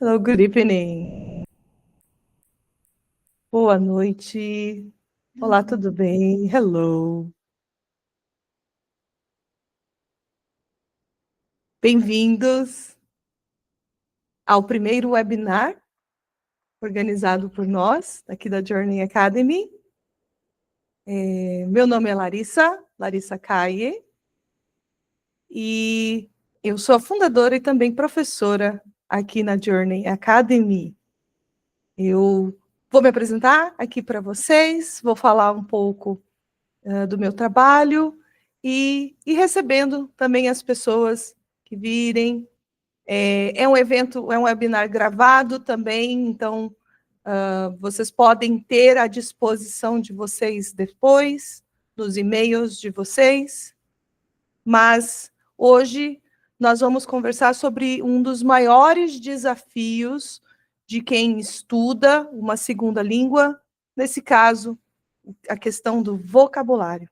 Hello, good evening. Boa noite. Olá, tudo bem? Hello. Bem-vindos ao primeiro webinar organizado por nós, aqui da Journey Academy. Meu nome é Larissa Caie, e eu sou a fundadora e também professora aqui na Journey Academy. Eu vou me apresentar aqui para vocês, vou falar um pouco do meu trabalho e recebendo também as pessoas que virem. É um evento, é um webinar gravado também, então vocês podem ter à disposição de vocês depois, nos e-mails de vocês, mas hoje nós vamos conversar sobre um dos maiores desafios de quem estuda uma segunda língua, nesse caso, a questão do vocabulário.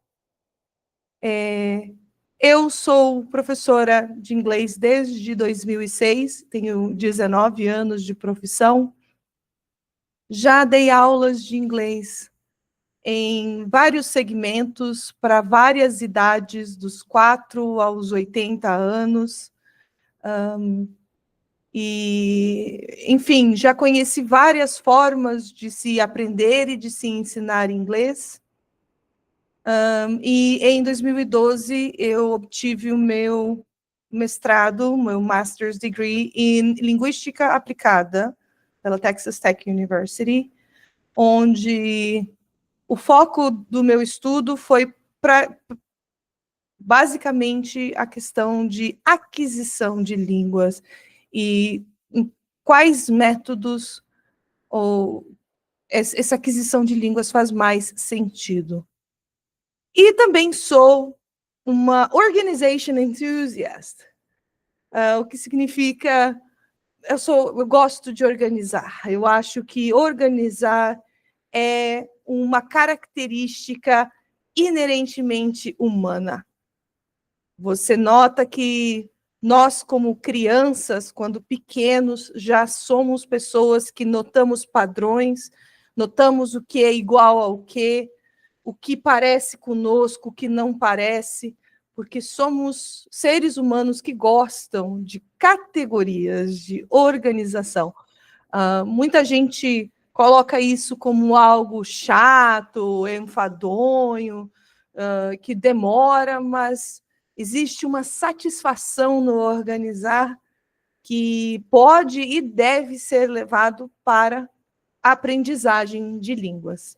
Eu sou professora de inglês desde 2006, tenho 19 anos de profissão. Já dei aulas de inglês em vários segmentos, para várias idades, dos 4 aos 80 anos. Enfim, já conheci várias formas de se aprender e de se ensinar inglês. E em 2012 eu obtive o meu mestrado, meu master's degree em linguística aplicada pela Texas Tech University, onde o foco do meu estudo foi para basicamente a questão de aquisição de línguas e em quais métodos ou essa aquisição de línguas faz mais sentido. E também sou uma organization enthusiast, o que significa eu gosto de organizar. Eu acho que organizar é uma característica inerentemente humana. Você nota que nós, como crianças, quando pequenos, já somos pessoas que notamos padrões, notamos o que é igual ao quê, o que parece conosco, o que não parece, porque somos seres humanos que gostam de categorias, de organização. Muita gente coloca isso como algo chato, enfadonho, que demora, mas existe uma satisfação no organizar que pode e deve ser levado para a aprendizagem de línguas.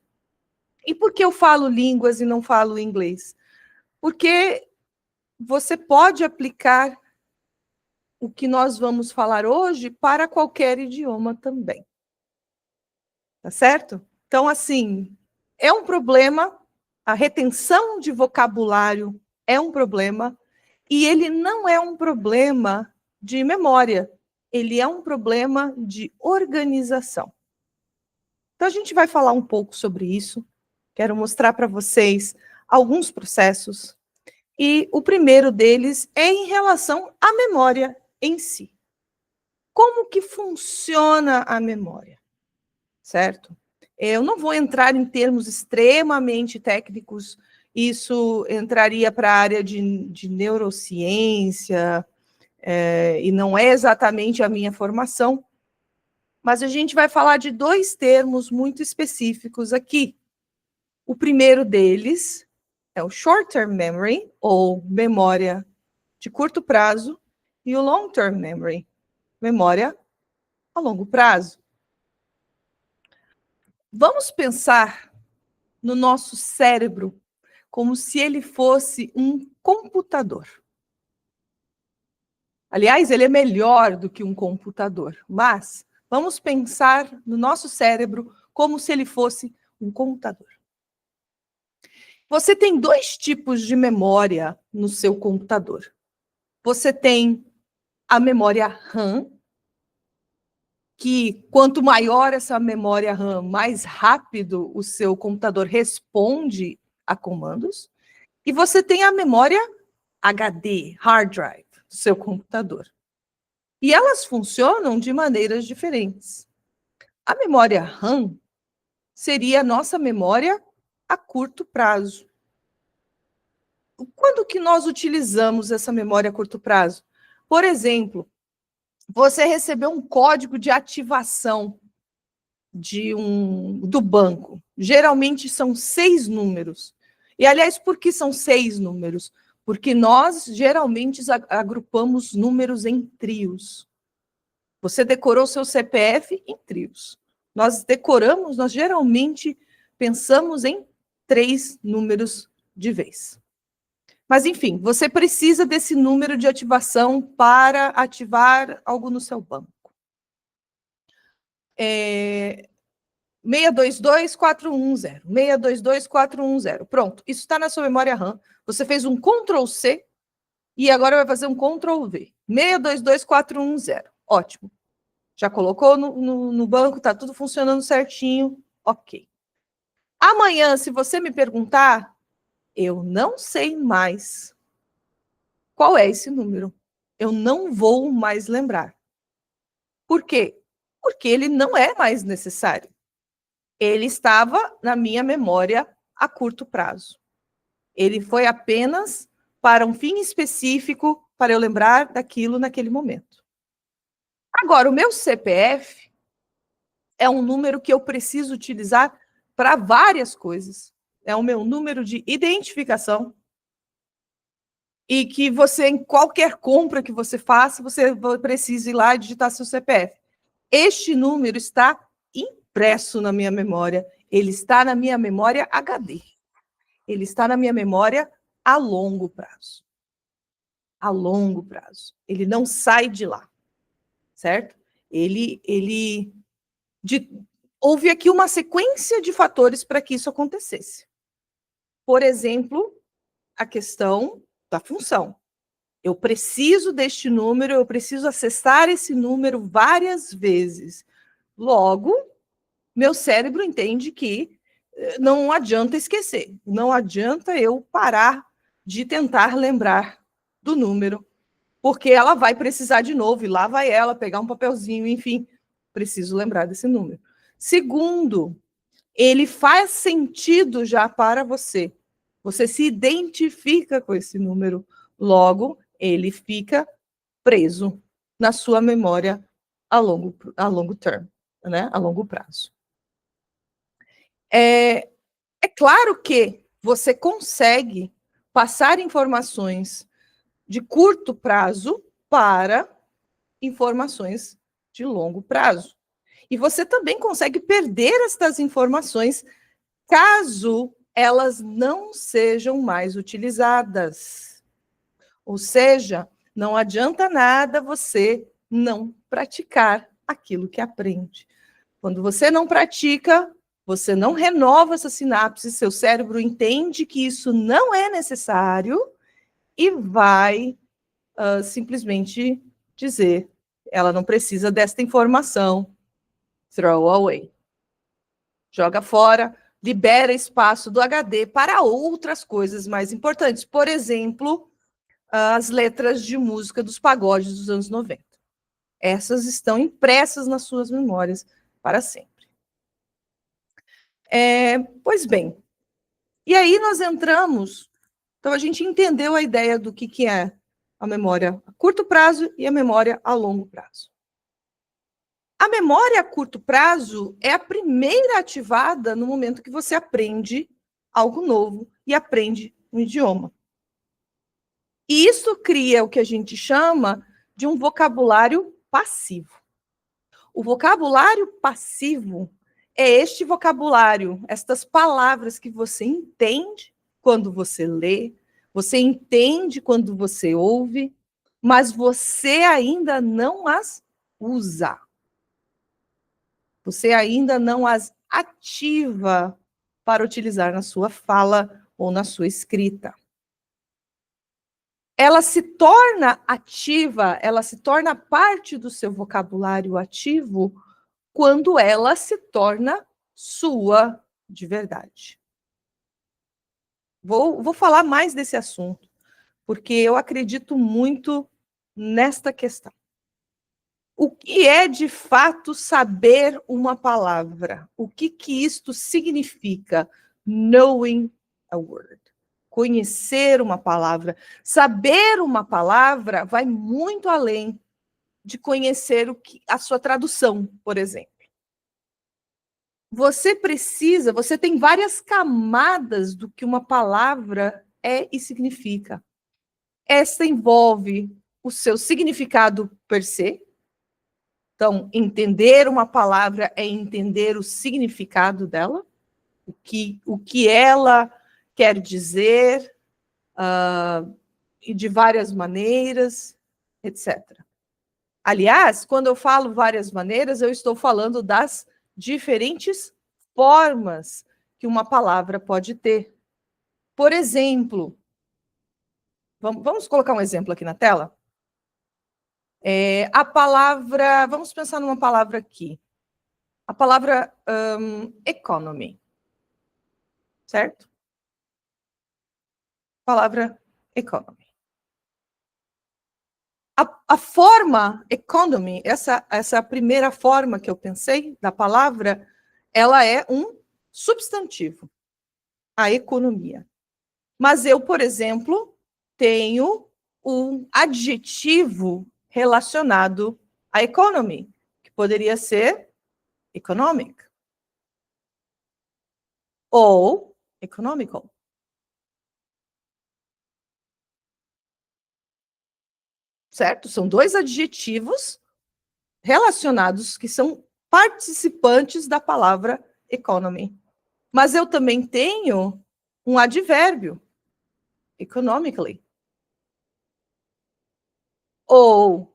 E por que eu falo línguas e não falo inglês? Porque você pode aplicar o que nós vamos falar hoje para qualquer idioma também. Tá certo? Então, assim, é um problema, a retenção de vocabulário é um problema, e ele não é um problema de memória, ele é um problema de organização. Então, a gente vai falar um pouco sobre isso. Quero mostrar para vocês alguns processos. E o primeiro deles é em relação à memória em si. Como que funciona a memória? Certo? Eu não vou entrar em termos extremamente técnicos, isso entraria para a área de neurociência, e não é exatamente a minha formação, mas a gente vai falar de dois termos muito específicos aqui. O primeiro deles é o short-term memory, ou memória de curto prazo, e o long-term memory, memória a longo prazo. Vamos pensar no nosso cérebro como se ele fosse um computador. Aliás, ele é melhor do que um computador, mas vamos pensar no nosso cérebro como se ele fosse um computador. Você tem dois tipos de memória no seu computador. Você tem a memória RAM, que quanto maior essa memória RAM, mais rápido o seu computador responde a comandos. E você tem a memória HD, hard drive, do seu computador. E elas funcionam de maneiras diferentes. A memória RAM seria a nossa memória a curto prazo. Quando que nós utilizamos essa memória a curto prazo? Por exemplo, você recebeu um código de ativação do banco. Geralmente são 6 números. E, aliás, por que são 6 números? Porque nós geralmente agrupamos números em trios. Você decorou seu CPF em trios. Nós geralmente pensamos em 3 números de vez. Mas, enfim, você precisa desse número de ativação para ativar algo no seu banco. 622-410. 622-410. Pronto, isso está na sua memória RAM. Você fez um Ctrl+C e agora vai fazer um Ctrl+V. 622-410. Ótimo. Já colocou no banco, está tudo funcionando certinho. Ok. Amanhã, se você me perguntar, eu não sei mais qual é esse número. Eu não vou mais lembrar. Por quê? Porque ele não é mais necessário. Ele estava na minha memória a curto prazo. Ele foi apenas para um fim específico, para eu lembrar daquilo naquele momento. Agora, o meu CPF é um número que eu preciso utilizar para várias coisas. É o meu número de identificação e que você, em qualquer compra que você faça, você precisa ir lá e digitar seu CPF. Este número está impresso na minha memória. Ele está na minha memória HD. Ele está na minha memória a longo prazo. A longo prazo. Ele não sai de lá, certo? Houve aqui uma sequência de fatores para que isso acontecesse. Por exemplo, a questão da função. Eu preciso deste número, eu preciso acessar esse número várias vezes. Logo, meu cérebro entende que não adianta esquecer, não adianta eu parar de tentar lembrar do número, porque ela vai precisar de novo, e lá vai ela pegar um papelzinho, enfim, preciso lembrar desse número. Segundo, ele faz sentido já para você. Você se identifica com esse número, logo, ele fica preso na sua memória a longo termo, né? A longo prazo. É claro que você consegue passar informações de curto prazo para informações de longo prazo. E você também consegue perder estas informações caso elas não sejam mais utilizadas. Ou seja, não adianta nada você não praticar aquilo que aprende. Quando você não pratica, você não renova essa sinapse, seu cérebro entende que isso não é necessário e vai simplesmente dizer, ela não precisa desta informação, throw away. Joga fora, libera espaço do HD para outras coisas mais importantes. Por exemplo, as letras de música dos pagodes dos anos 90. Essas estão impressas nas suas memórias para sempre. Pois bem, e aí nós entramos, então a gente entendeu a ideia do que é a memória a curto prazo e a memória a longo prazo. A memória a curto prazo é a primeira ativada no momento que você aprende algo novo e aprende um idioma. E isso cria o que a gente chama de um vocabulário passivo. O vocabulário passivo é este vocabulário, estas palavras que você entende quando você lê, você entende quando você ouve, mas você ainda não as usa. Você ainda não as ativa para utilizar na sua fala ou na sua escrita. Ela se torna ativa, ela se torna parte do seu vocabulário ativo quando ela se torna sua de verdade. Vou falar mais desse assunto, porque eu acredito muito nesta questão. O que é, de fato, saber uma palavra? O que isto significa? Knowing a word. Conhecer uma palavra. Saber uma palavra vai muito além de conhecer a sua tradução, por exemplo. Você tem várias camadas do que uma palavra é e significa. Esta envolve o seu significado per se. Então, entender uma palavra é entender o significado dela, o que ela quer dizer, e de várias maneiras, etc. Aliás, quando eu falo várias maneiras, eu estou falando das diferentes formas que uma palavra pode ter. Por exemplo, vamos colocar um exemplo aqui na tela? A palavra, vamos pensar numa palavra aqui. A palavra economy, certo? Palavra economy. A forma economy, essa primeira forma que eu pensei da palavra, ela é um substantivo, a economia. Mas eu, por exemplo, tenho um adjetivo relacionado à economy, que poderia ser economic ou economical. Certo? São dois adjetivos relacionados que são participantes da palavra economy. Mas eu também tenho um advérbio, economically, ou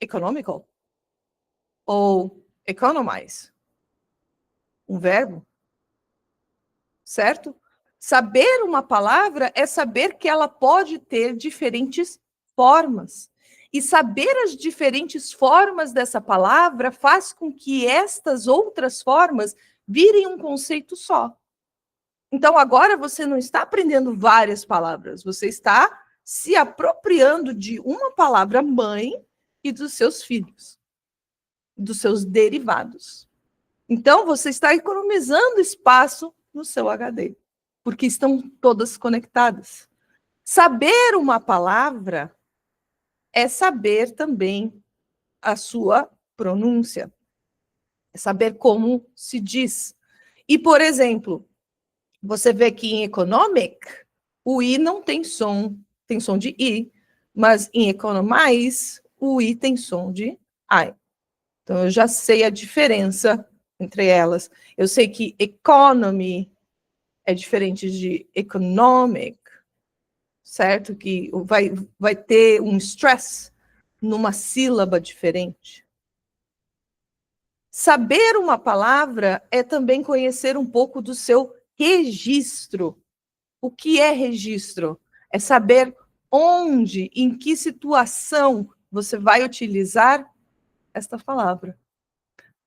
economical, ou economize. Um verbo, certo? Saber uma palavra é saber que ela pode ter diferentes formas. E saber as diferentes formas dessa palavra faz com que estas outras formas virem um conceito só. Então, agora você não está aprendendo várias palavras, você está se apropriando de uma palavra mãe e dos seus filhos, dos seus derivados. Então, você está economizando espaço no seu HD, porque estão todas conectadas. Saber uma palavra é saber também a sua pronúncia, é saber como se diz. E, por exemplo, você vê que em economic, o I não tem som de I, mas em economize, o I tem som de I. Então, eu já sei a diferença entre elas. Eu sei que economy é diferente de economic, certo? Que vai ter um stress numa sílaba diferente. Saber uma palavra é também conhecer um pouco do seu registro. O que é registro? É saber onde, em que situação você vai utilizar esta palavra.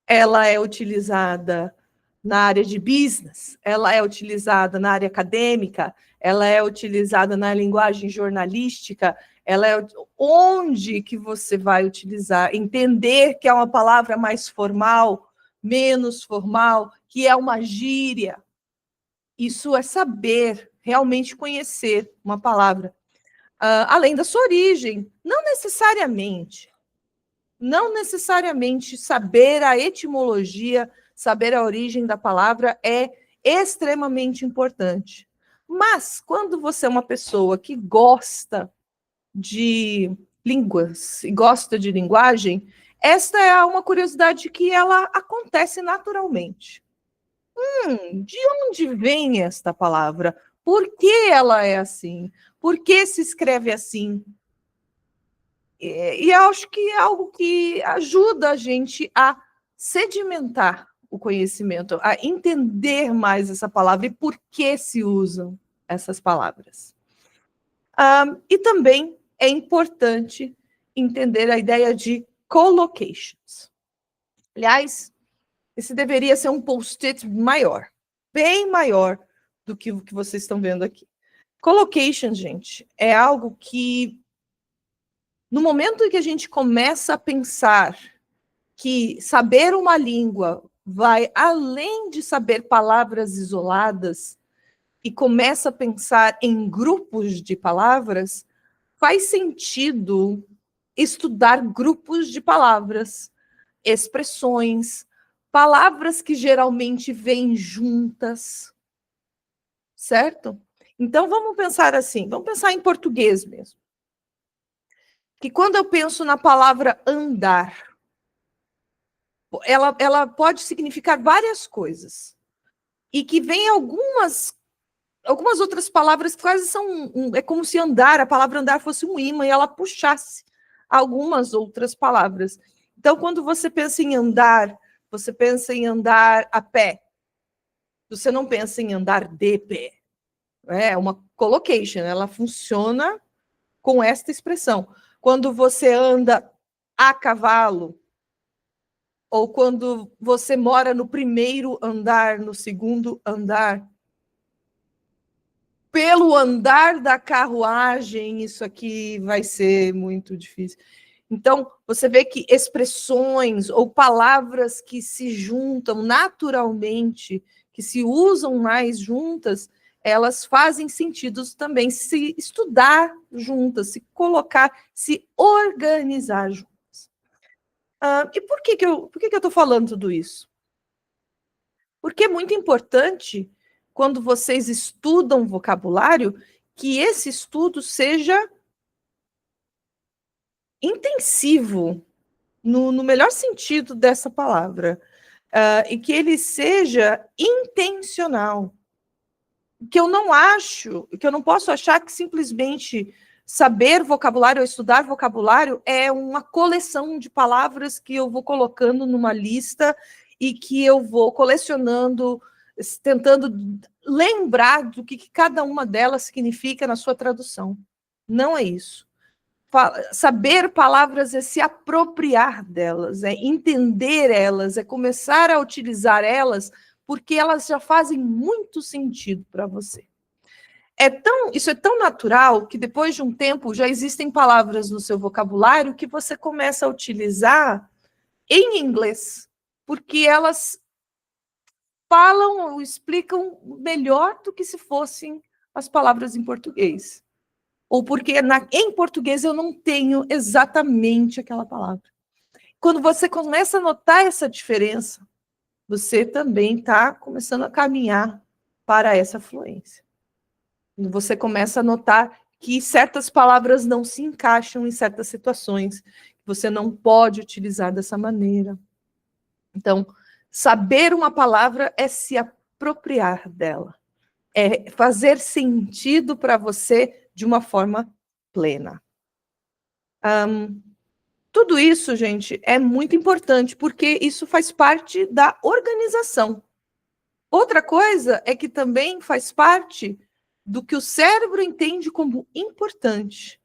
Ela é utilizada na área de business, ela é utilizada na área acadêmica, ela é utilizada na linguagem jornalística, ela é onde que você vai utilizar, entender que é uma palavra mais formal, menos formal, que é uma gíria. Isso é saber, realmente conhecer uma palavra. Além da sua origem, não necessariamente saber a etimologia, saber a origem da palavra é extremamente importante. Mas quando você é uma pessoa que gosta de línguas e gosta de linguagem, esta é uma curiosidade que ela acontece naturalmente. De onde vem esta palavra? Por que ela é assim? Por que se escreve assim? E eu acho que é algo que ajuda a gente a sedimentar o conhecimento, a entender mais essa palavra e por que se usam essas palavras. E também é importante entender a ideia de collocations. Aliás, esse deveria ser um post-it maior, bem maior do que o que vocês estão vendo aqui. Collocation, gente, é algo que No momento em que a gente começa a pensar que saber uma língua vai além de saber palavras isoladas e começa a pensar em grupos de palavras, faz sentido estudar grupos de palavras, expressões, palavras que geralmente vêm juntas, certo? Então vamos pensar assim, vamos pensar em português mesmo. Que quando eu penso na palavra andar, ela pode significar várias coisas. E que vem algumas outras palavras que quase são... é como se andar, a palavra andar fosse um imã e ela puxasse algumas outras palavras. Então, quando você pensa em andar, você pensa em andar a pé. Você não pensa em andar de pé. É uma collocation, ela funciona com esta expressão. Quando você anda a cavalo, ou quando você mora no primeiro andar, no segundo andar, pelo andar da carruagem, isso aqui vai ser muito difícil. Então, você vê que expressões ou palavras que se juntam naturalmente, que se usam mais juntas, elas fazem sentido também se estudar juntas, se colocar, se organizar juntas. E por que eu estou falando tudo isso? Porque é muito importante, quando vocês estudam vocabulário, que esse estudo seja intensivo, no melhor sentido dessa palavra, e que ele seja intencional. Que eu não posso achar que simplesmente saber vocabulário ou estudar vocabulário é uma coleção de palavras que eu vou colocando numa lista e que eu vou colecionando, tentando lembrar do que cada uma delas significa na sua tradução. Não é isso. Saber palavras é se apropriar delas, é entender elas, é começar a utilizar elas, porque elas já fazem muito sentido para você. Isso é tão natural que depois de um tempo já existem palavras no seu vocabulário que você começa a utilizar em inglês, porque elas falam ou explicam melhor do que se fossem as palavras em português. Ou porque em português eu não tenho exatamente aquela palavra. Quando você começa a notar essa diferença, você também está começando a caminhar para essa fluência. Quando você começa a notar que certas palavras não se encaixam em certas situações, você não pode utilizar dessa maneira. Então, saber uma palavra é se apropriar dela, é fazer sentido para você de uma forma plena. Tudo isso, gente, é muito importante, porque isso faz parte da organização. Outra coisa é que também faz parte do que o cérebro entende como importante.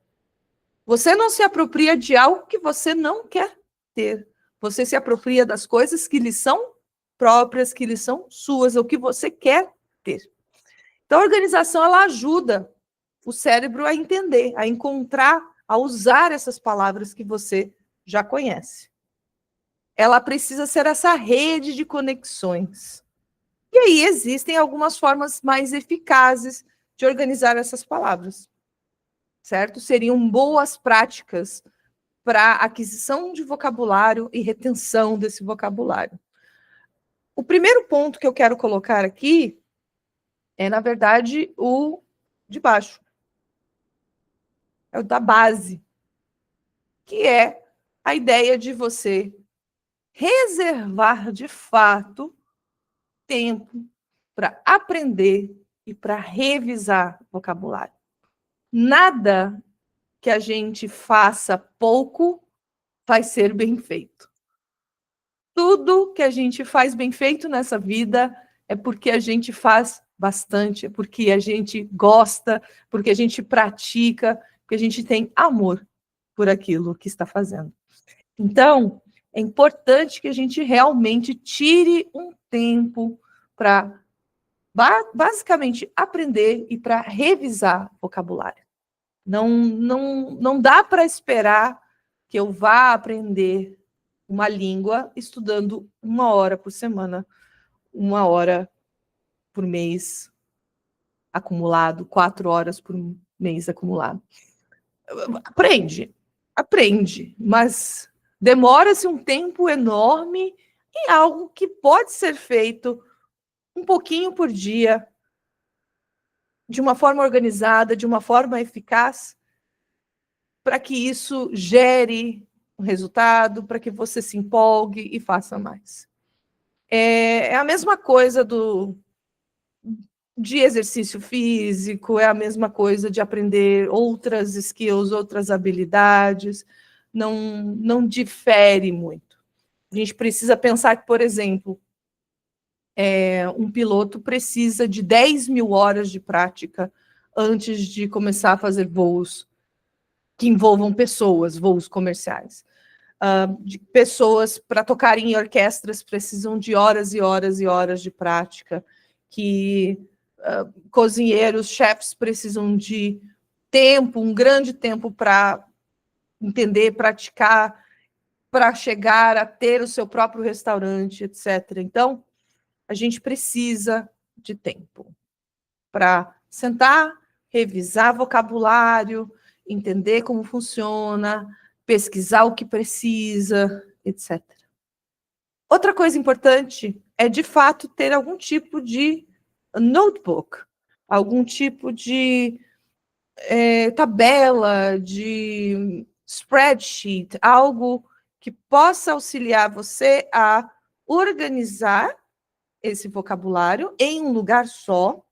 Você não se apropria de algo que você não quer ter. Você se apropria das coisas que lhe são próprias, que lhe são suas, ou que você quer ter. Então, a organização, ela ajuda o cérebro a entender, a encontrar, a usar essas palavras que você já conhece. Ela precisa ser essa rede de conexões. E aí existem algumas formas mais eficazes de organizar essas palavras, certo? Seriam boas práticas para aquisição de vocabulário e retenção desse vocabulário. O primeiro ponto que eu quero colocar aqui é, na verdade, o de baixo. É o da base, que é a ideia de você reservar, de fato, tempo para aprender e para revisar vocabulário. Nada que a gente faça pouco vai ser bem feito. Tudo que a gente faz bem feito nessa vida é porque a gente faz bastante, é porque a gente gosta, porque a gente pratica, porque a gente tem amor por aquilo que está fazendo. Então, é importante que a gente realmente tire um tempo para basicamente aprender e para revisar vocabulário. Não dá para esperar que eu vá aprender uma língua estudando 1 hora por semana, 1 hora por mês acumulado, 4 horas por mês acumulado. Aprende, mas demora-se um tempo enorme em algo que pode ser feito um pouquinho por dia, de uma forma organizada, de uma forma eficaz, para que isso gere um resultado, para que você se empolgue e faça mais. É a mesma coisa de exercício físico, é a mesma coisa de aprender outras skills, outras habilidades, não difere muito. A gente precisa pensar que, por exemplo, um piloto precisa de 10.000 horas de prática antes de começar a fazer voos que envolvam pessoas, voos comerciais. De pessoas para tocarem em orquestras precisam de horas e horas e horas de prática, que cozinheiros, chefs precisam de tempo, um grande tempo para entender, praticar, para chegar a ter o seu próprio restaurante, etc. Então, a gente precisa de tempo para sentar, revisar vocabulário, entender como funciona, pesquisar o que precisa, etc. Outra coisa importante é, de fato, ter algum tipo de notebook, algum tipo de tabela, de spreadsheet, algo que possa auxiliar você a organizar esse vocabulário em um lugar só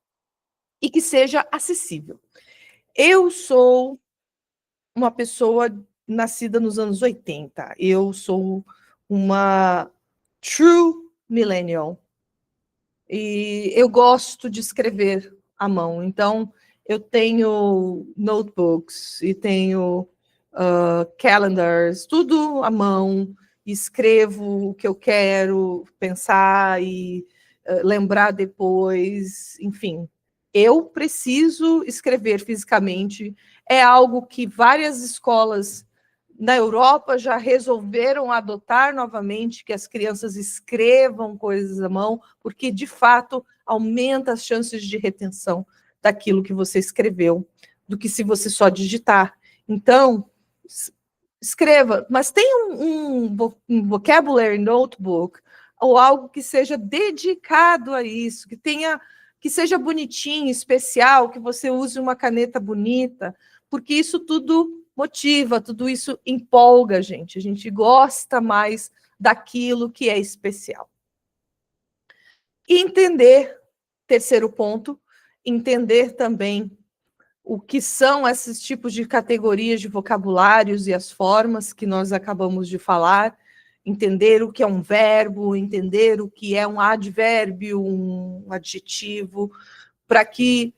e que seja acessível. Eu sou uma pessoa nascida nos anos 80. Eu sou uma true millennial. E eu gosto de escrever à mão. Então, eu tenho notebooks e tenho calendars, tudo à mão. Escrevo o que eu quero pensar e lembrar depois, enfim. Eu preciso escrever fisicamente. É algo que várias escolas na Europa já resolveram adotar novamente, que as crianças escrevam coisas à mão, porque, de fato, aumenta as chances de retenção daquilo que você escreveu, do que se você só digitar. Então, escreva, mas tenha um vocabulary notebook, ou algo que seja dedicado a isso, que seja bonitinho, especial, que você use uma caneta bonita, porque isso tudo motiva, tudo isso empolga a gente gosta mais daquilo que é especial. E entender, terceiro ponto, entender também o que são esses tipos de categorias de vocabulários e as formas que nós acabamos de falar, entender o que é um verbo, entender o que é um advérbio, um adjetivo, para que,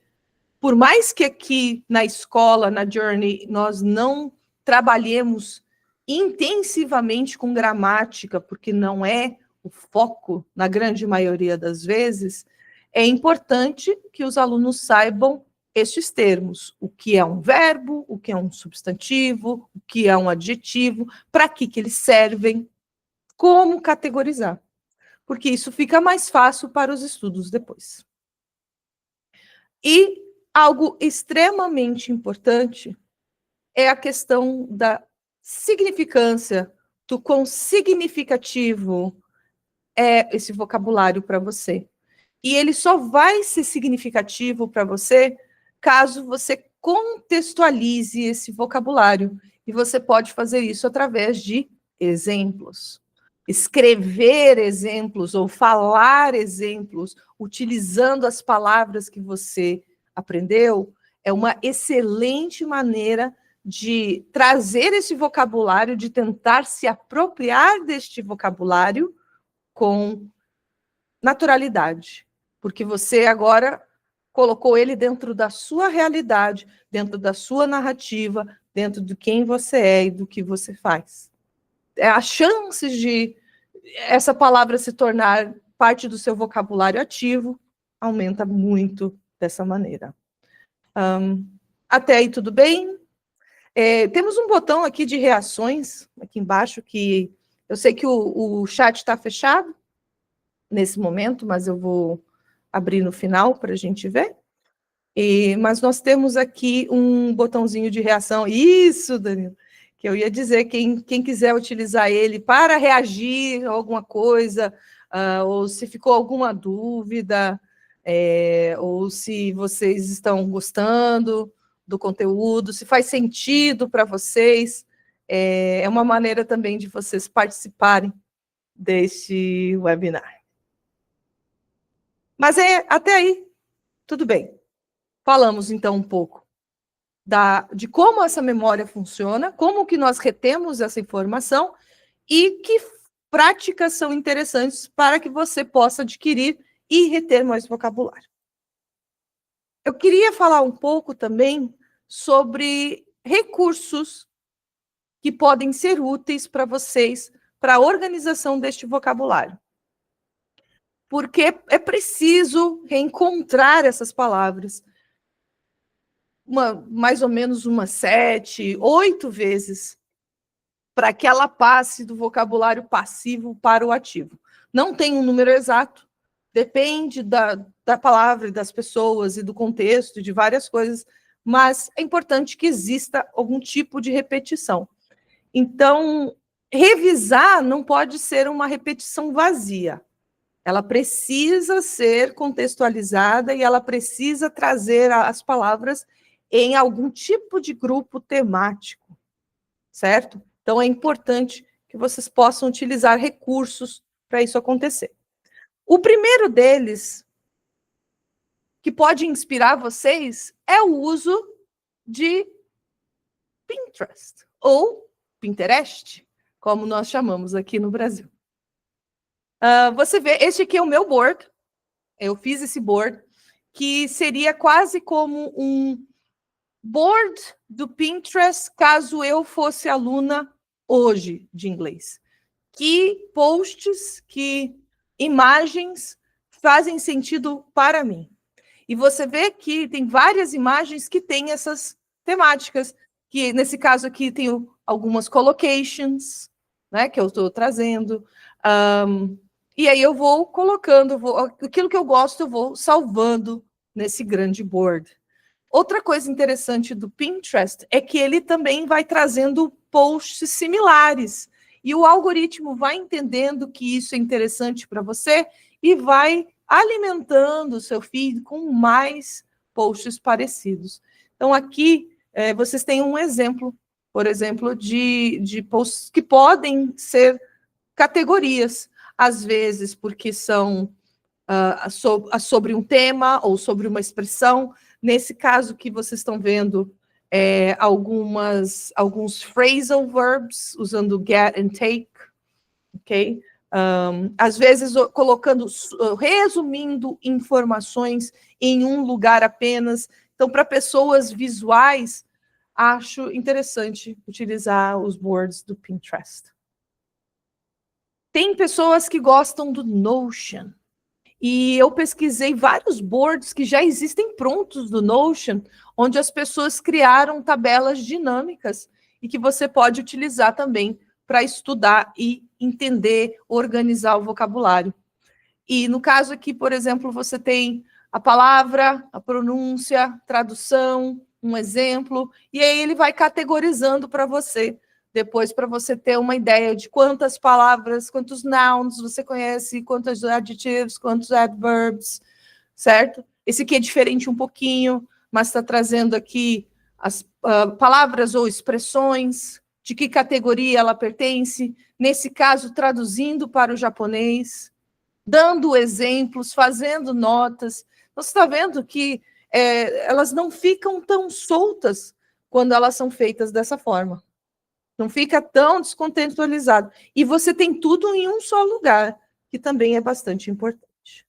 por mais que aqui na escola, na Journey, nós não trabalhemos intensivamente com gramática, porque não é o foco, na grande maioria das vezes, é importante que os alunos saibam estes termos, o que é um verbo, o que é um substantivo, o que é um adjetivo, para que eles servem, como categorizar, porque isso fica mais fácil para os estudos depois. E algo extremamente importante é a questão da significância, do quão significativo é esse vocabulário para você. E ele só vai ser significativo para você caso você contextualize esse vocabulário. E você pode fazer isso através de exemplos. Escrever exemplos ou falar exemplos, utilizando as palavras que você aprendeu, é uma excelente maneira de trazer esse vocabulário, de tentar se apropriar deste vocabulário com naturalidade, porque você agora colocou ele dentro da sua realidade, dentro da sua narrativa, dentro de quem você é e do que você faz. As chances de essa palavra se tornar parte do seu vocabulário ativo aumenta muito dessa maneira. Até aí tudo bem? Temos um botão aqui de reações, aqui embaixo, que eu sei que o chat está fechado nesse momento, mas eu vou abrir no final para a gente ver. Mas nós temos aqui um botãozinho de reação. Isso, Danilo, que eu ia dizer, quem quiser utilizar ele para reagir a alguma coisa, ou se ficou alguma dúvida, ou se vocês estão gostando do conteúdo, se faz sentido para vocês, é uma maneira também de vocês participarem deste webinar. Mas até aí, tudo bem. Falamos, então, um pouco de como essa memória funciona, como que nós retemos essa informação e que práticas são interessantes para que você possa adquirir e reter mais vocabulário. Eu queria falar um pouco também sobre recursos que podem ser úteis para vocês, para a organização deste vocabulário. Porque é preciso reencontrar essas palavras mais ou menos 7, 8 vezes para que ela passe do vocabulário passivo para o ativo. Não tem um número exato, depende da palavra, das pessoas e do contexto, de várias coisas, mas é importante que exista algum tipo de repetição. Então, revisar não pode ser uma repetição vazia. Ela precisa ser contextualizada e ela precisa trazer as palavras em algum tipo de grupo temático, certo? Então, é importante que vocês possam utilizar recursos para isso acontecer. O primeiro deles, que pode inspirar vocês, é o uso de Pinterest, ou Pinterest, como nós chamamos aqui no Brasil. Você vê, este aqui é o meu board, eu fiz esse board, que seria quase como um board do Pinterest, caso eu fosse aluna hoje de inglês. Que posts, que imagens fazem sentido para mim. E você vê que tem várias imagens que têm essas temáticas, que nesse caso aqui tem algumas collocations, né, que eu estou trazendo. E aí eu vou colocando, aquilo que eu gosto, eu vou salvando nesse grande board. Outra coisa interessante do Pinterest é que ele também vai trazendo posts similares. E o algoritmo vai entendendo que isso é interessante para você e vai alimentando o seu feed com mais posts parecidos. Então, aqui, vocês têm um exemplo, por exemplo, de posts que podem ser categorias, às vezes porque são sobre um tema ou sobre uma expressão. Nesse caso que vocês estão vendo, alguns phrasal verbs, usando get and take, ok? Às vezes resumindo informações em um lugar apenas. Então, para pessoas visuais, acho interessante utilizar os boards do Pinterest. Tem pessoas que gostam do Notion. E eu pesquisei vários boards que já existem prontos do Notion, onde as pessoas criaram tabelas dinâmicas e que você pode utilizar também para estudar e entender, organizar o vocabulário. E no caso aqui, por exemplo, você tem a palavra, a pronúncia, tradução, um exemplo, e aí ele vai categorizando para você, depois para você ter uma ideia de quantas palavras, quantos nouns você conhece, quantos adjectives, quantos adverbs, certo? Esse aqui é diferente um pouquinho, mas está trazendo aqui as palavras ou expressões, de que categoria ela pertence, nesse caso, traduzindo para o japonês, dando exemplos, fazendo notas. Você está vendo que elas não ficam tão soltas quando elas são feitas dessa forma. Não fica tão descontextualizado. E você tem tudo em um só lugar, que também é bastante importante.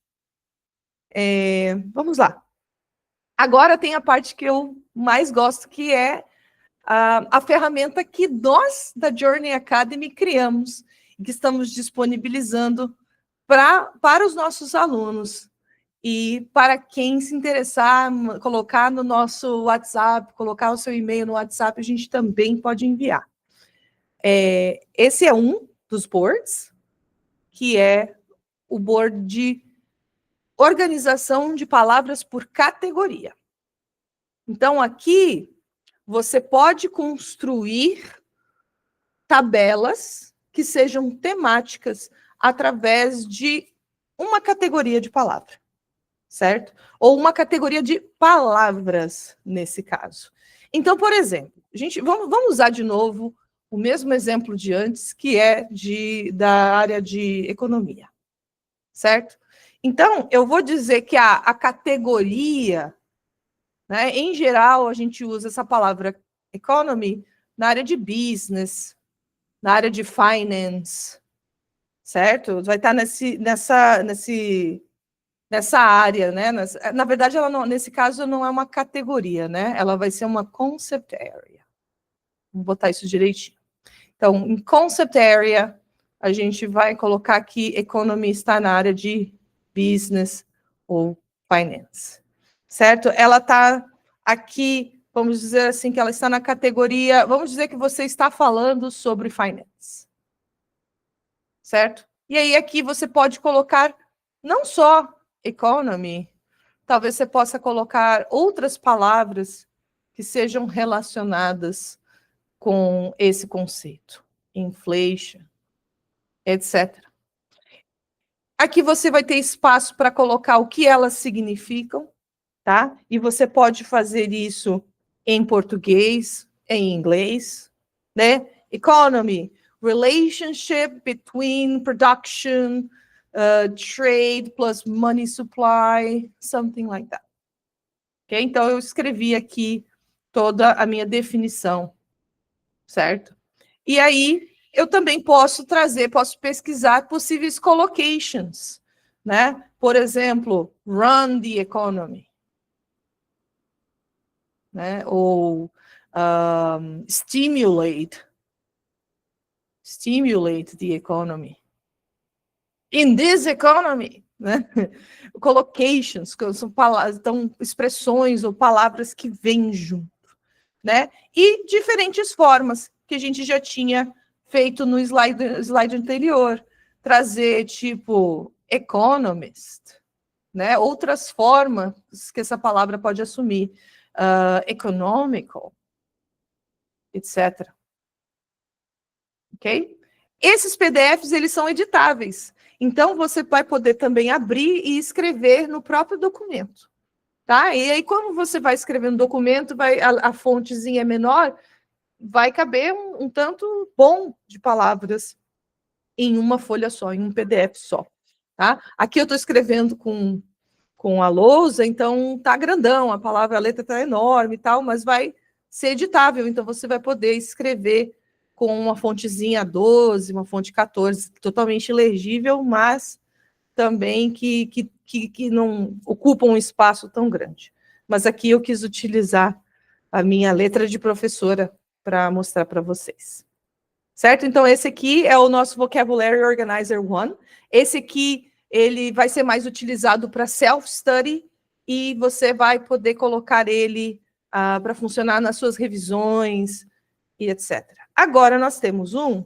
Vamos lá. Agora tem a parte que eu mais gosto, que é a ferramenta que nós, da Journey Academy, criamos, e que estamos disponibilizando para os nossos alunos, E para quem se interessar, colocar no nosso WhatsApp, colocar o seu e-mail no WhatsApp, a gente também pode enviar. Esse é um dos boards, que é o board de organização de palavras por categoria. Então, aqui, você pode construir tabelas que sejam temáticas através de uma categoria de palavra, certo? Ou uma categoria de palavras, nesse caso. Então, por exemplo, vamos usar de novo o mesmo exemplo de antes, que é da área de economia, certo? Então, eu vou dizer que a categoria, né, em geral, a gente usa essa palavra economy na área de business, na área de finance, certo? Vai estar nessa área, né? Na verdade, ela não, nesse caso, não é uma categoria, né? Ela vai ser uma concept area. Vamos botar isso direitinho. Então, em concept area, a gente vai colocar que economy está na área de business ou finance, certo? Ela está aqui, vamos dizer assim, que ela está na categoria, vamos dizer que você está falando sobre finance, certo? E aí aqui você pode colocar não só economy, talvez você possa colocar outras palavras que sejam relacionadas com esse conceito, inflation, etc. Aqui você vai ter espaço para colocar o que elas significam, tá? E você pode fazer isso em português, em inglês, né? Economy, relationship between production, trade plus money supply, something like that. Okay? Então, eu escrevi aqui toda a minha definição, certo? E aí, eu também posso pesquisar possíveis collocations, né? Por exemplo, run the economy, né? Ou stimulate the economy. In this economy, né? Collocations, que são palavras, então, expressões ou palavras que vêm junto, né? E diferentes formas que a gente já tinha feito no slide anterior, trazer tipo economist, né? Outras formas que essa palavra pode assumir, economical, etc. Ok? Esses PDFs, eles são editáveis. Então, você vai poder também abrir e escrever no próprio documento. Tá? E aí, quando você vai escrever no documento, a fontezinha é menor, vai caber um tanto bom de palavras em uma folha só, em um PDF só. Tá? Aqui eu estou escrevendo com a lousa, então tá grandão, a letra está enorme e tal, mas vai ser editável, então você vai poder escrever com uma fontezinha 12, uma fonte 14, totalmente legível, mas também que não ocupa um espaço tão grande. Mas aqui eu quis utilizar a minha letra de professora para mostrar para vocês. Certo? Então, esse aqui é o nosso Vocabulary Organizer 1. Esse aqui, ele vai ser mais utilizado para self-study e você vai poder colocar ele para funcionar nas suas revisões e etc. Agora, nós temos um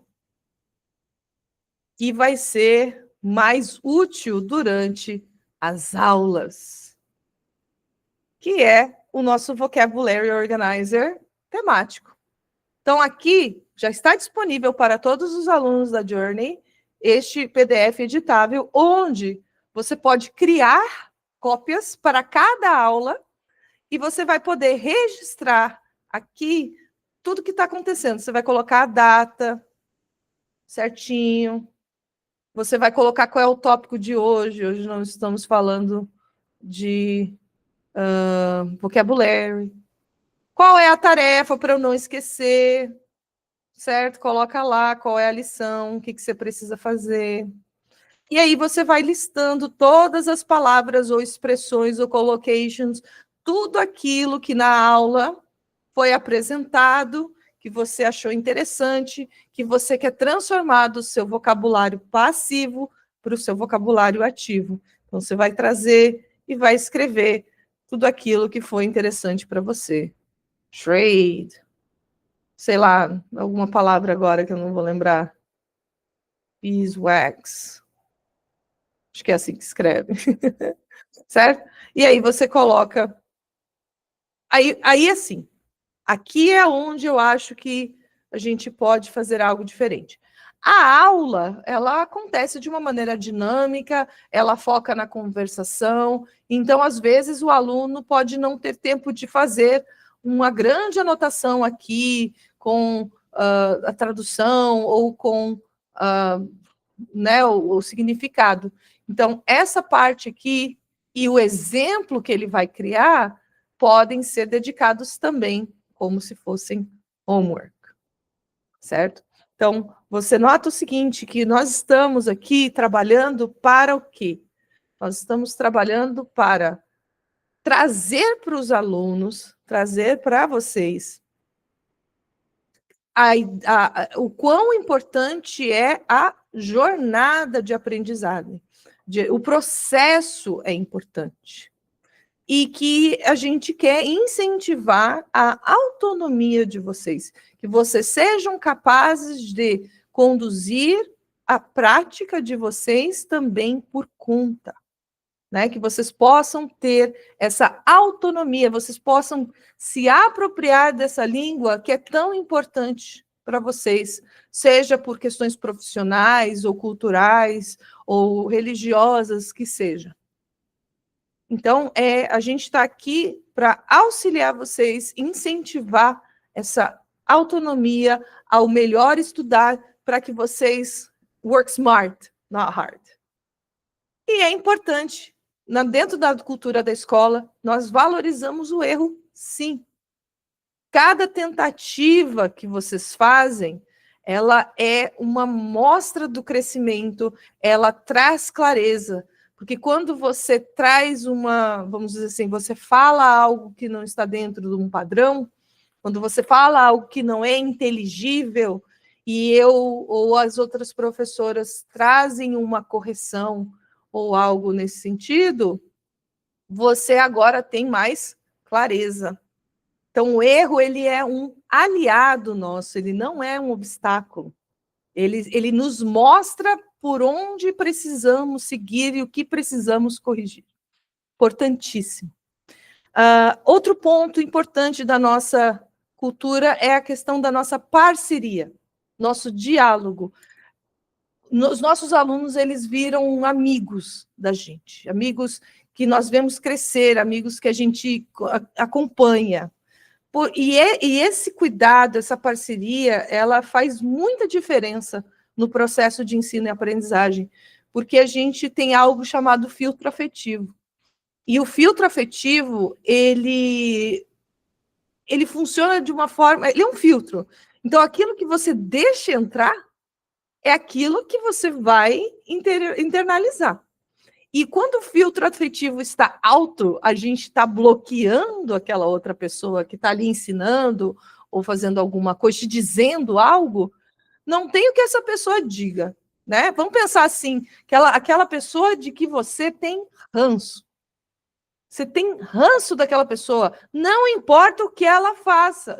que vai ser mais útil durante as aulas, que é o nosso Vocabulary Organizer temático. Então, aqui já está disponível para todos os alunos da Journey este PDF editável, onde você pode criar cópias para cada aula e você vai poder registrar aqui tudo que está acontecendo. Você vai colocar a data certinho, você vai colocar qual é o tópico de hoje. Hoje nós estamos falando de vocabulary. Qual é a tarefa para eu não esquecer? Certo? Coloca lá qual é a lição, o que você precisa fazer. E aí você vai listando todas as palavras ou expressões ou collocations, tudo aquilo que na aula foi apresentado, que você achou interessante, que você quer transformar do seu vocabulário passivo para o seu vocabulário ativo. Então, você vai trazer e vai escrever tudo aquilo que foi interessante para você. Trade, sei lá, alguma palavra agora que eu não vou lembrar. Beeswax. Acho que é assim que escreve. Certo? E aí você coloca... Aí assim, aqui é onde eu acho que a gente pode fazer algo diferente. A aula, ela acontece de uma maneira dinâmica, ela foca na conversação, então, às vezes, o aluno pode não ter tempo de fazer uma grande anotação aqui com a tradução ou com né, o significado. Então, essa parte aqui e o exemplo que ele vai criar podem ser dedicados também como se fossem homework, certo? Então, você nota o seguinte, que nós estamos aqui trabalhando para o quê? Nós estamos trabalhando para trazer para os alunos, trazer para vocês o quão importante é a jornada de aprendizagem. O processo é importante. E que a gente quer incentivar a autonomia de vocês, que vocês sejam capazes de conduzir a prática de vocês também por conta, né? Que vocês possam ter essa autonomia, vocês possam se apropriar dessa língua que é tão importante para vocês, seja por questões profissionais ou culturais ou religiosas que seja. Então, a gente está aqui para auxiliar vocês, incentivar essa autonomia ao melhor estudar para que vocês work smart, not hard. E é importante, dentro da cultura da escola, nós valorizamos o erro, sim. Cada tentativa que vocês fazem, ela é uma mostra do crescimento, ela traz clareza. Porque quando você traz vamos dizer assim, você fala algo que não está dentro de um padrão, quando você fala algo que não é inteligível, e eu ou as outras professoras trazem uma correção ou algo nesse sentido, você agora tem mais clareza. Então, o erro, ele é um aliado nosso, ele não é um obstáculo. Ele nos mostra por onde precisamos seguir e o que precisamos corrigir. Importantíssimo. Outro ponto importante da nossa cultura é a questão da nossa parceria, nosso diálogo. Os nossos alunos, eles viram amigos da gente, amigos que nós vemos crescer, amigos que a gente acompanha. E esse cuidado, essa parceria, ela faz muita diferença no processo de ensino e aprendizagem, porque a gente tem algo chamado filtro afetivo. E o filtro afetivo, ele funciona de uma forma... Ele é um filtro. Então, aquilo que você deixa entrar é aquilo que você vai internalizar. E quando o filtro afetivo está alto, a gente está bloqueando aquela outra pessoa que está ali ensinando ou fazendo alguma coisa, te dizendo algo, não tem o que essa pessoa diga, né? Vamos pensar assim, aquela pessoa de que você tem ranço. Você tem ranço daquela pessoa, não importa o que ela faça.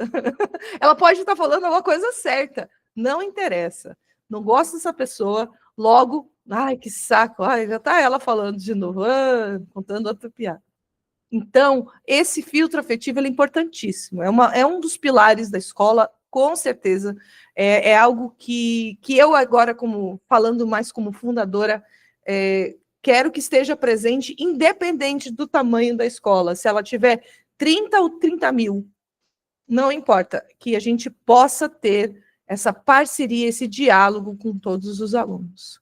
Ela pode estar falando alguma coisa certa, não interessa. Não gosto dessa pessoa, logo... Ai, que saco, ai, já está ela falando de novo, contando outra piada. Então, esse filtro afetivo é importantíssimo, é um dos pilares da escola, com certeza, é algo que eu agora, falando mais como fundadora, quero que esteja presente, independente do tamanho da escola, se ela tiver 30 ou 30 mil, não importa, que a gente possa ter essa parceria, esse diálogo com todos os alunos.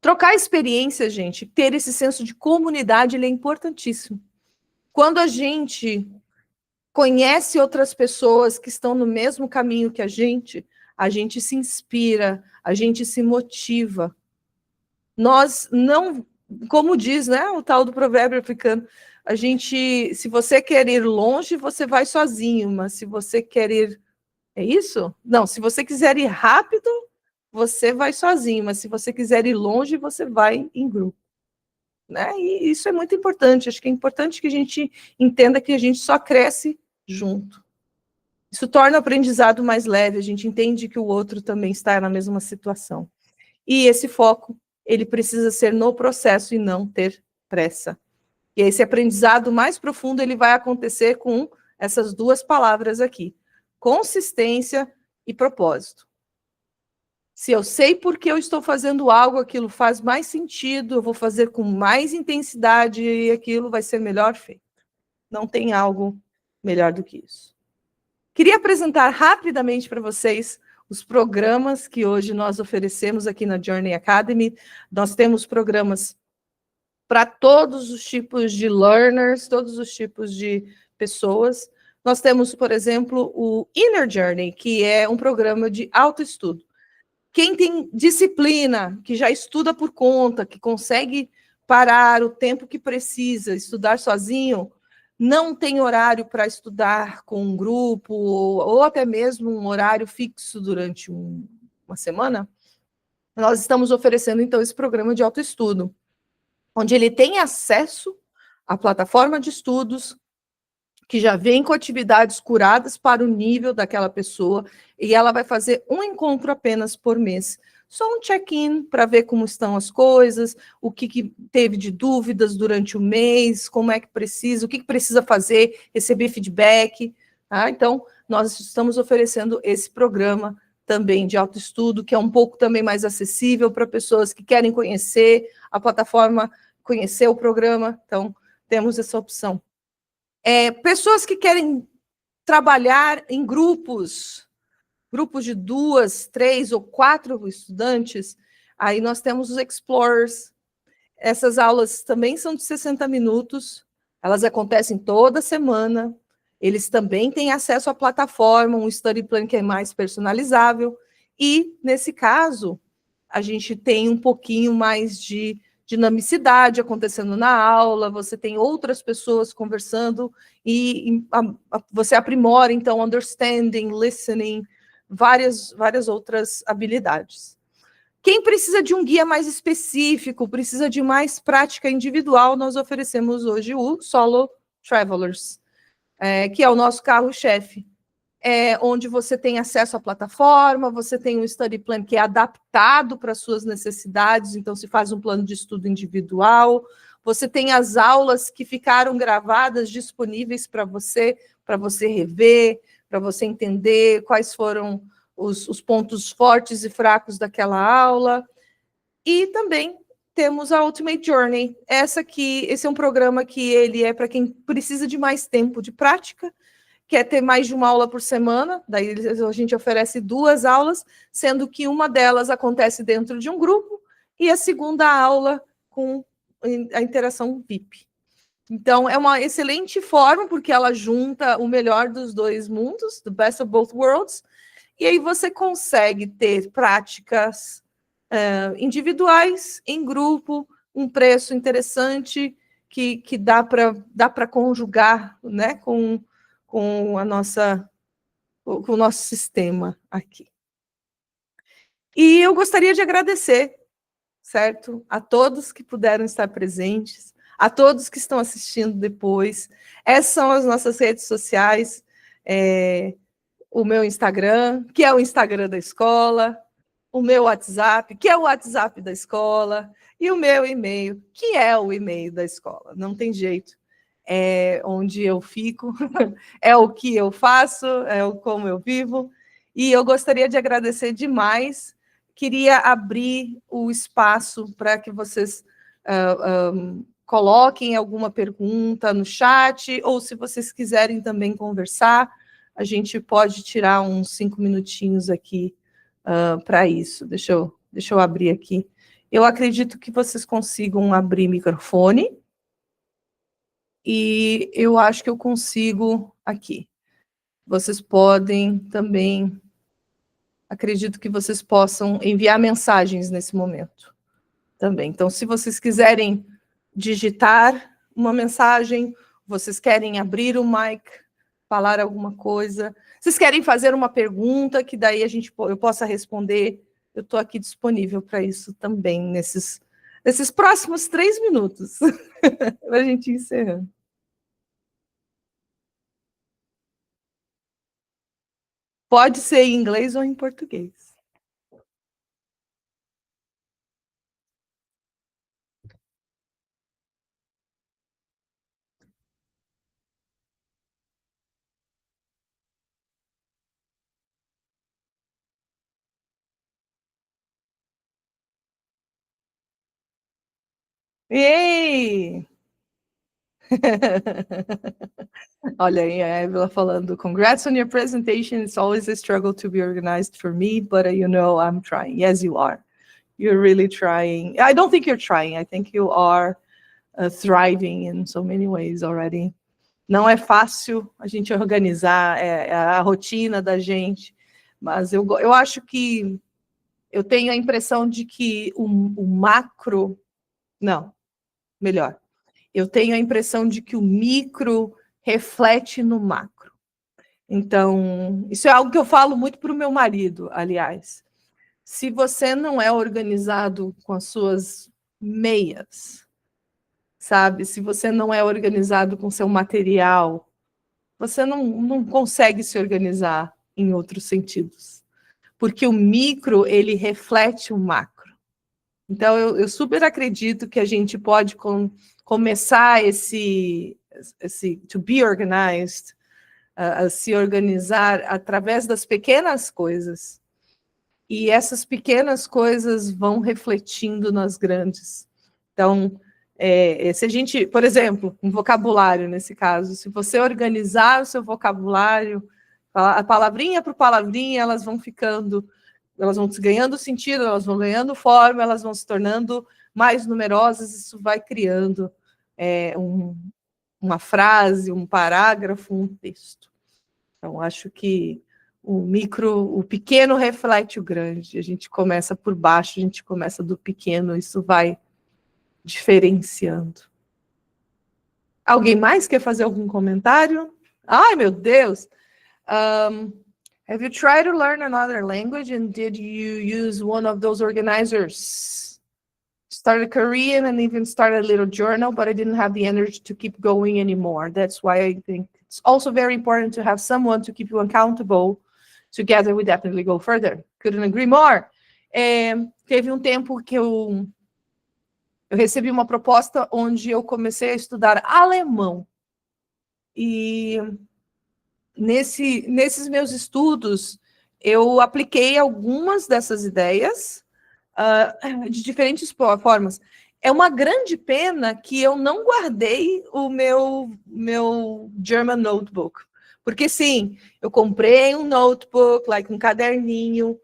Trocar experiência, gente, ter esse senso de comunidade, ele é importantíssimo. Quando a gente conhece outras pessoas que estão no mesmo caminho que a gente se inspira, a gente se motiva. Nós não, como diz, né, o tal do provérbio africano, se você quer ir longe, você vai sozinho, mas se você quer ir... É isso? Não, se você quiser ir rápido, você vai sozinho, mas se você quiser ir longe, você vai em grupo. né? E isso é muito importante. Acho que é importante que a gente entenda que a gente só cresce junto. Isso torna o aprendizado mais leve, a gente entende que o outro também está na mesma situação. E esse foco, ele precisa ser no processo e não ter pressa. E esse aprendizado mais profundo, ele vai acontecer com essas duas palavras aqui: consistência e propósito. Se eu sei por que eu estou fazendo algo, aquilo faz mais sentido, eu vou fazer com mais intensidade e aquilo vai ser melhor feito. Não tem algo melhor do que isso. Queria apresentar rapidamente para vocês os programas que hoje nós oferecemos aqui na Journey Academy. Nós temos programas para todos os tipos de learners, todos os tipos de pessoas. Nós temos, por exemplo, o Inner Journey, que é um programa de autoestudo. Quem tem disciplina, que já estuda por conta, que consegue parar o tempo que precisa, estudar sozinho, não tem horário para estudar com um grupo, ou até mesmo um horário fixo durante uma semana, nós estamos oferecendo, então, esse programa de autoestudo, onde ele tem acesso à plataforma de estudos, que já vem com atividades curadas para o nível daquela pessoa, e ela vai fazer um encontro apenas por mês. Só um check-in para ver como estão as coisas, o que teve de dúvidas durante o mês, como é que precisa, o que precisa fazer, receber feedback. Tá? Então, nós estamos oferecendo esse programa também de autoestudo, que é um pouco também mais acessível para pessoas que querem conhecer a plataforma, conhecer o programa. Então, temos essa opção. Pessoas que querem trabalhar em grupos de 2, 3 ou 4 estudantes, aí nós temos os Explorers. Essas aulas também são de 60 minutos, elas acontecem toda semana, eles também têm acesso à plataforma, um study plan que é mais personalizável, e, nesse caso, a gente tem um pouquinho mais de dinamicidade acontecendo na aula, você tem outras pessoas conversando e você aprimora, então, understanding, listening, várias outras habilidades. Quem precisa de um guia mais específico, precisa de mais prática individual, nós oferecemos hoje o Solo Travelers, que é o nosso carro-chefe. Onde você tem acesso à plataforma, você tem um study plan que é adaptado para as suas necessidades, então se faz um plano de estudo individual, você tem as aulas que ficaram gravadas disponíveis para você rever, para você entender quais foram os pontos fortes e fracos daquela aula, e também temos a Ultimate Journey, esse é um programa que ele é para quem precisa de mais tempo de prática, quer ter mais de uma aula por semana, daí a gente oferece 2 aulas, sendo que uma delas acontece dentro de um grupo e a segunda aula com a interação VIP. Então, é uma excelente forma, porque ela junta o melhor dos 2 mundos, the best of both worlds, e aí você consegue ter práticas individuais, em grupo, um preço interessante, que dá para conjugar, né, com o nosso sistema aqui. E eu gostaria de agradecer, certo, a todos que puderam estar presentes, a todos que estão assistindo depois. Essas são as nossas redes sociais, o meu Instagram, que é o Instagram da escola, o meu WhatsApp, que é o WhatsApp da escola, e o meu e-mail, que é o e-mail da escola. Não tem jeito. É onde eu fico, é o que eu faço, como eu vivo, e eu gostaria de agradecer demais. Queria abrir o espaço para que vocês coloquem alguma pergunta no chat, ou se vocês quiserem também conversar, a gente pode tirar uns 5 minutinhos aqui para isso. Deixa eu abrir aqui. Eu acredito que vocês consigam abrir microfone. E eu acho que eu consigo aqui. Vocês podem também, acredito que vocês possam enviar mensagens nesse momento também. Então, se vocês quiserem digitar uma mensagem, vocês querem abrir o mic, falar alguma coisa, vocês querem fazer uma pergunta que daí eu possa responder, eu estou aqui disponível para isso também, Esses próximos 3 minutos, para a gente ir encerrando. Pode ser em inglês ou em português. Ei! Olha aí, a Évila falando, congrats on your presentation. It's always a struggle to be organized for me, but you know I'm trying. Yes, you are. You're really trying. I don't think you're trying. I think you are thriving in so many ways already. Não é fácil a gente organizar a rotina da gente, mas eu acho que eu tenho a impressão de que o macro... Não, melhor. Eu tenho a impressão de que o micro reflete no macro. Então, isso é algo que eu falo muito para o meu marido, aliás. Se você não é organizado com as suas meias, sabe? Se você não é organizado com seu material, você não consegue se organizar em outros sentidos. Porque o micro, ele reflete o macro. Então, eu super acredito que a gente pode começar esse to be organized, a se organizar através das pequenas coisas. E essas pequenas coisas vão refletindo nas grandes. Então, se a gente, por exemplo, um vocabulário nesse caso, se você organizar o seu vocabulário, a palavrinha por palavrinha, elas vão ganhando sentido, elas vão ganhando forma, elas vão se tornando mais numerosas, isso vai criando uma frase, um parágrafo, um texto. Então, acho que o pequeno reflete o grande. A gente começa por baixo, a gente começa do pequeno, isso vai diferenciando. Alguém mais quer fazer algum comentário? Ai, meu Deus! Have you tried to learn another language and did you use one of those organizers? Started Korean and even started a little journal, but I didn't have the energy to keep going anymore. That's why I think it's also very important to have someone to keep you accountable. Together we definitely go further. Couldn't agree more. Teve um tempo que eu recebi uma proposta onde eu comecei a estudar alemão. E nesses meus estudos, eu apliquei algumas dessas ideias de diferentes formas. É uma grande pena que eu não guardei o meu German Notebook. Porque, sim, eu comprei um notebook, um caderninho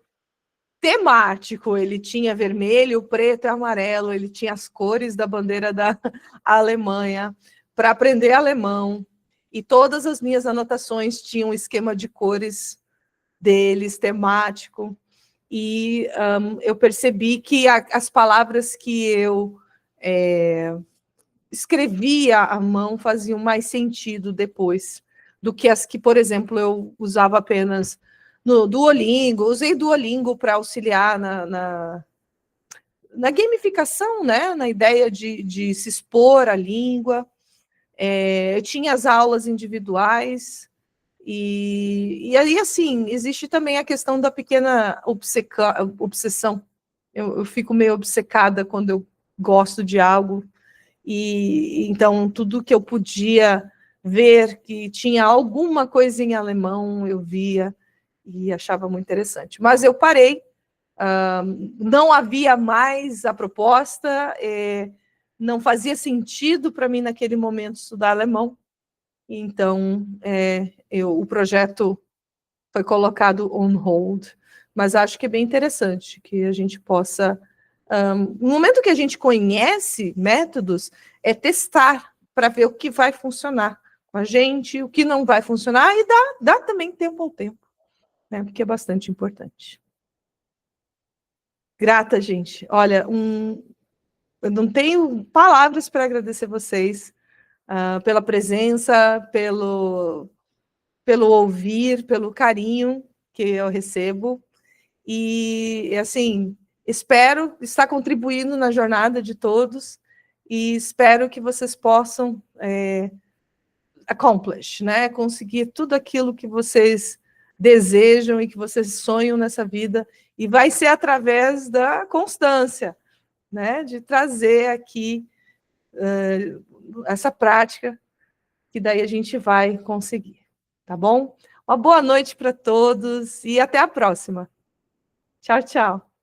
temático. Ele tinha vermelho, preto e amarelo. Ele tinha as cores da bandeira da Alemanha para aprender alemão. E todas as minhas anotações tinham um esquema de cores deles, temático. E eu percebi que as palavras que eu escrevia à mão faziam mais sentido depois do que as que, por exemplo, eu usava apenas no Duolingo. Usei Duolingo para auxiliar na gamificação, né? Na ideia de se expor à língua. Eu tinha as aulas individuais. E aí, assim, existe também a questão da pequena obsessão. Eu fico meio obcecada quando eu gosto de algo. E então, tudo que eu podia ver que tinha alguma coisa em alemão, eu via e achava muito interessante. Mas eu parei, não havia mais a proposta, não fazia sentido para mim naquele momento estudar alemão. Então, o projeto foi colocado on hold, mas acho que é bem interessante que a gente possa, no momento que a gente conhece métodos, é testar para ver o que vai funcionar com a gente, o que não vai funcionar, e dá também tempo ao tempo, né, porque é bastante importante. Grata, gente. Olha, eu não tenho palavras para agradecer vocês pela presença, pelo ouvir, pelo carinho que eu recebo. E, assim, Espero estar contribuindo na jornada de todos e espero que vocês possam accomplish, né? Conseguir tudo aquilo que vocês desejam e que vocês sonham nessa vida, e vai ser através da constância, né? De trazer aqui essa prática, que daí a gente vai conseguir, tá bom? Uma boa noite para todos e até a próxima. Tchau, tchau.